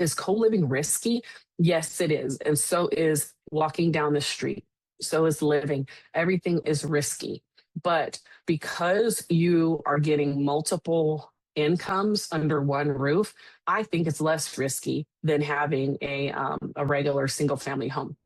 Is co-living risky? Yes, it is. And so is walking down the street. So is living. Everything is risky. But because you are getting multiple incomes under one roof, I think it's less risky than having a regular single family home.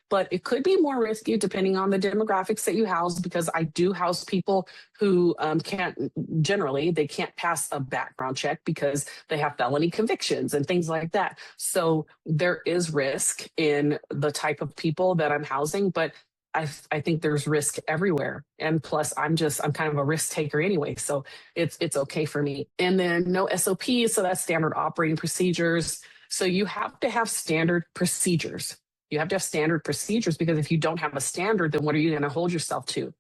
But it could be more risky depending on the demographics that you house, because I do house people who can't, generally, they can't pass a background check because they have felony convictions and things like that. So there is risk in the type of people that I'm housing, but I think there's risk everywhere. And plus I'm kind of a risk taker anyway. So it's okay for me. And then no SOPs. So that's standard operating procedures. So you have to have standard procedures. You have to have standard procedures, because if you don't have a standard, then what are you going to hold yourself to?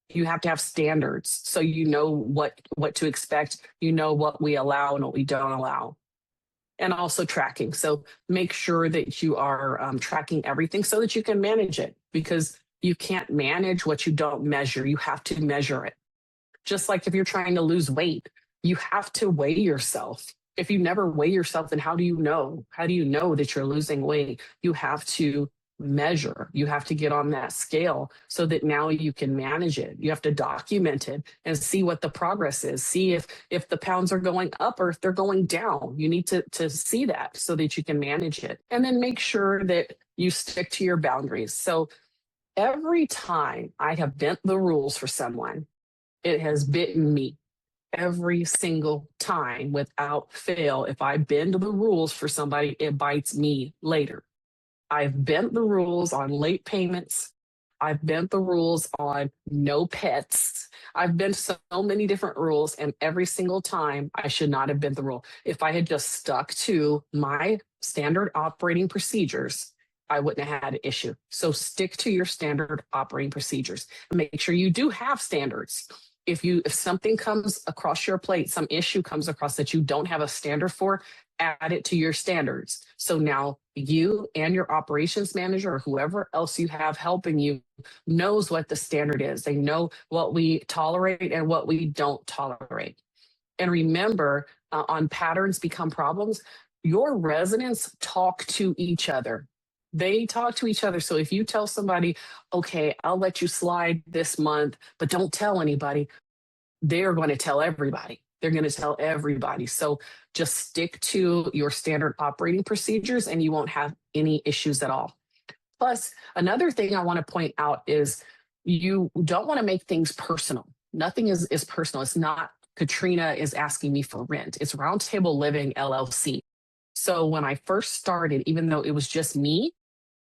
You have to have standards, so you know what to expect. You know what we allow and what we don't allow. And also tracking. So make sure that you are tracking everything so that you can manage it, because you can't manage what you don't measure. You have to measure it. Just like if you're trying to lose weight, you have to weigh yourself. If you never weigh yourself, then how do you know? How do you know that you're losing weight? You have to measure. You have to get on that scale so that now you can manage it. You have to document it and see what the progress is. See if the pounds are going up or if they're going down. You need to see that so that you can manage it. And then make sure that you stick to your boundaries. So every time I have bent the rules for someone, it has bitten me. Every single time without fail. If I bend the rules for somebody, it bites me later. I've bent the rules on late payments. I've bent the rules on no pets. I've bent so many different rules, and every single time I should not have bent the rule. If I had just stuck to my standard operating procedures, I wouldn't have had an issue. So stick to your standard operating procedures. Make sure you do have standards. If something comes across your plate, some issue comes across that you don't have a standard for, add it to your standards. So now you and your operations manager or whoever else you have helping you knows what the standard is. They know what we tolerate and what we don't tolerate. And remember, on patterns become problems, your residents talk to each other. They talk to each other. So if you tell somebody, okay, I'll let you slide this month, but don't tell anybody, they're going to tell everybody. They're going to tell everybody. So just stick to your standard operating procedures and you won't have any issues at all. Plus, another thing I want to point out is you don't want to make things personal. Nothing is personal. It's not Katrina is asking me for rent. It's Roundtable Living LLC. So when I first started, even though it was just me,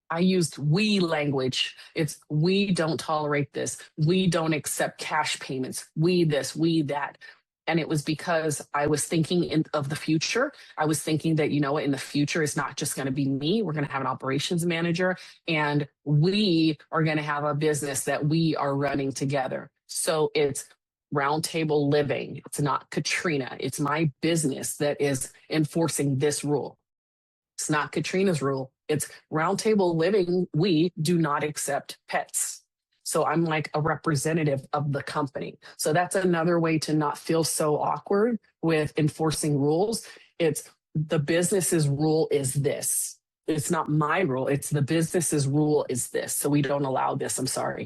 I used we language. It's we don't tolerate this. We don't accept cash payments. We this, we that. And it was because I was thinking of the future. I was thinking that, in the future, it's not just going to be me. We're going to have an operations manager and we are going to have a business that we are running together. So it's Roundtable Living. It's not Katrina. It's my business that is enforcing this rule. It's not Katrina's rule. It's Roundtable Living. We do not accept pets. So I'm like a representative of the company. So that's another way to not feel so awkward with enforcing rules. It's the business's rule is this. It's not my rule. It's the business's rule is this. So we don't allow this. I'm sorry.